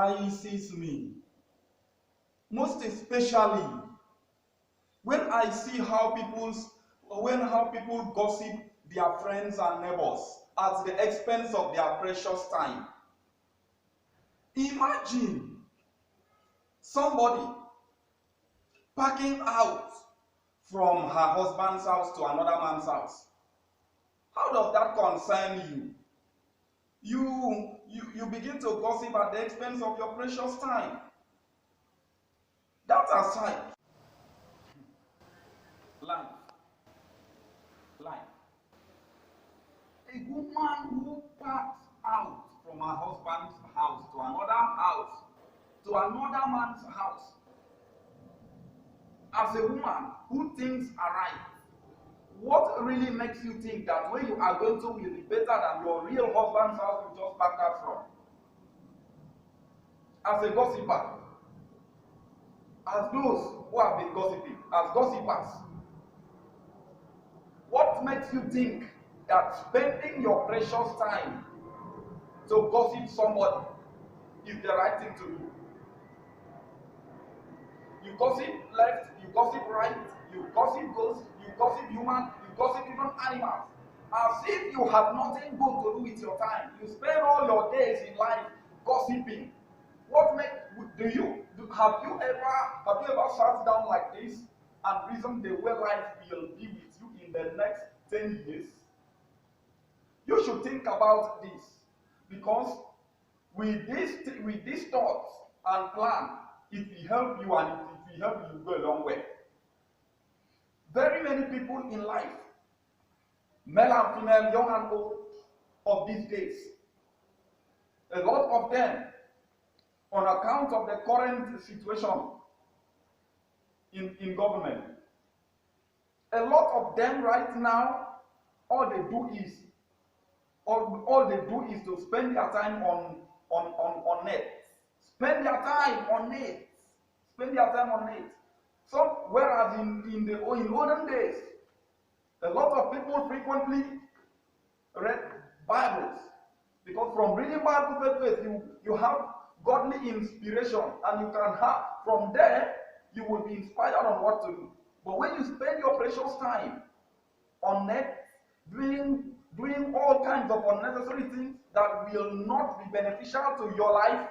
paralyzes me, most especially when I see how people gossip their friends and neighbors at the expense of their precious time. Imagine somebody packing out from her husband's house to another man's house. How does that concern you? You begin to gossip at the expense of your precious time. That aside, life. A woman who packs out from her husband's house to another man's house, as a woman who thinks aright, what really makes you think that when you are going to will be better than your real husband's house you just packed out from? As a gossiper, as those who have been gossiping, as gossipers, what makes you think that spending your precious time to gossip somebody is the right thing to do? You gossip left, you gossip right, you gossip ghosts, you gossip human, you gossip even animals. As if you have nothing good to do with your time. You spend all your days in life gossiping. Have you ever sat down like this and reasoned the way life will be with you in the next 10 years? You should think about this, because with these thoughts and plan, it will help you, and it will help you go a long way. Very many people in life, male and female, young and old, of these days, a lot of them, on account of the current situation in government, a lot of them right now, all they do is to spend their time on net. Spend their time on net. Whereas in olden days, a lot of people frequently read Bibles, because from reading Bible faith, you have godly inspiration, and you can have from there, you will be inspired on what to do. But when you spend your precious time on net doing all kinds of unnecessary things that will not be beneficial to your life,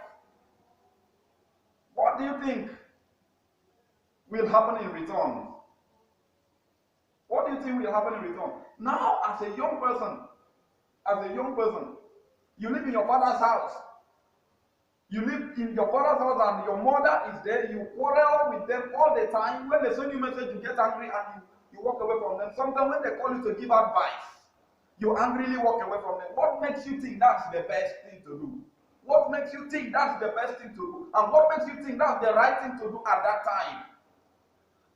what do you think will happen in return? What do you think will happen in return? Now, as a young person, you live in your father's house. You live in your father's house and your mother is there. You quarrel with them all the time. When they send you a message, you get angry and you walk away from them. Sometimes when they call you to give advice, you angrily walk away from them. What makes you think that's the best thing to do? What makes you think that's the best thing to do? And what makes you think that's the right thing to do at that time?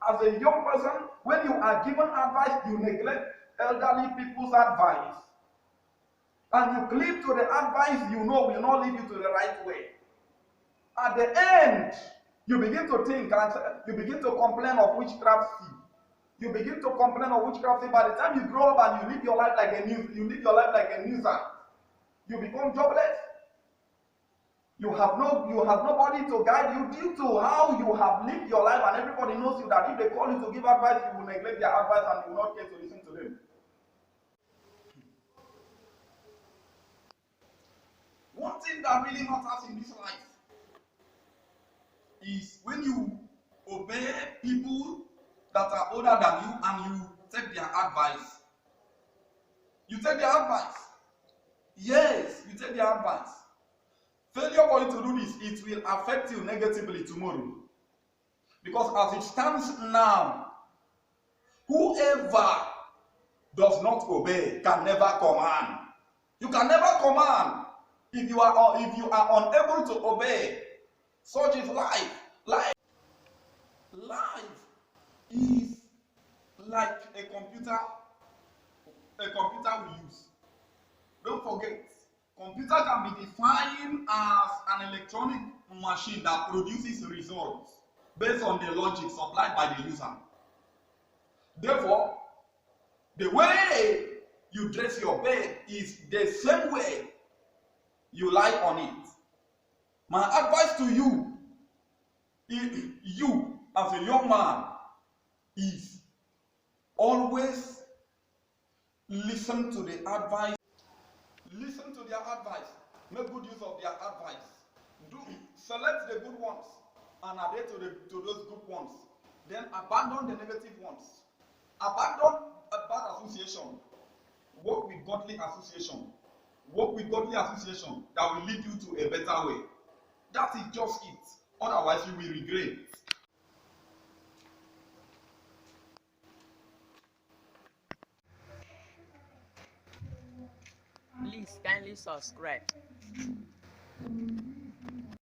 As a young person, when you are given advice, you neglect elderly people's advice. And you cleave to the advice you know will not lead you to the right way. At the end, you begin to think and you begin to complain of witchcraft. You begin to complain of witchcraft. By the time you grow up and you live your life like a nuisance, you become jobless. You have nobody to guide you due to how you have lived your life, and everybody knows you that if they call you to give advice, you will neglect their advice and you will not care to listen to them. One thing that really matters in this life is when you obey people that are older than you and you take their advice. You take their advice. Yes, you take their advice. Failure for you to do this, it will affect you negatively tomorrow. Because as it stands now, whoever does not obey can never command. You can never command if you are unable to obey. Such is life. Life is like a computer we use. Don't forget, computer can be defined as an electronic machine that produces results based on the logic supplied by the user. Therefore, the way you dress your bed is the same way you lie on it. My advice to you, you as a young man, is always listen to the advice. Listen to their advice. Make good use of their advice. Select the good ones and adhere to those good ones. Then abandon the negative ones. Abandon a bad association. Work with godly association. Work with godly association that will lead you to a better way. That is just it. Otherwise, you will regret. Please kindly subscribe.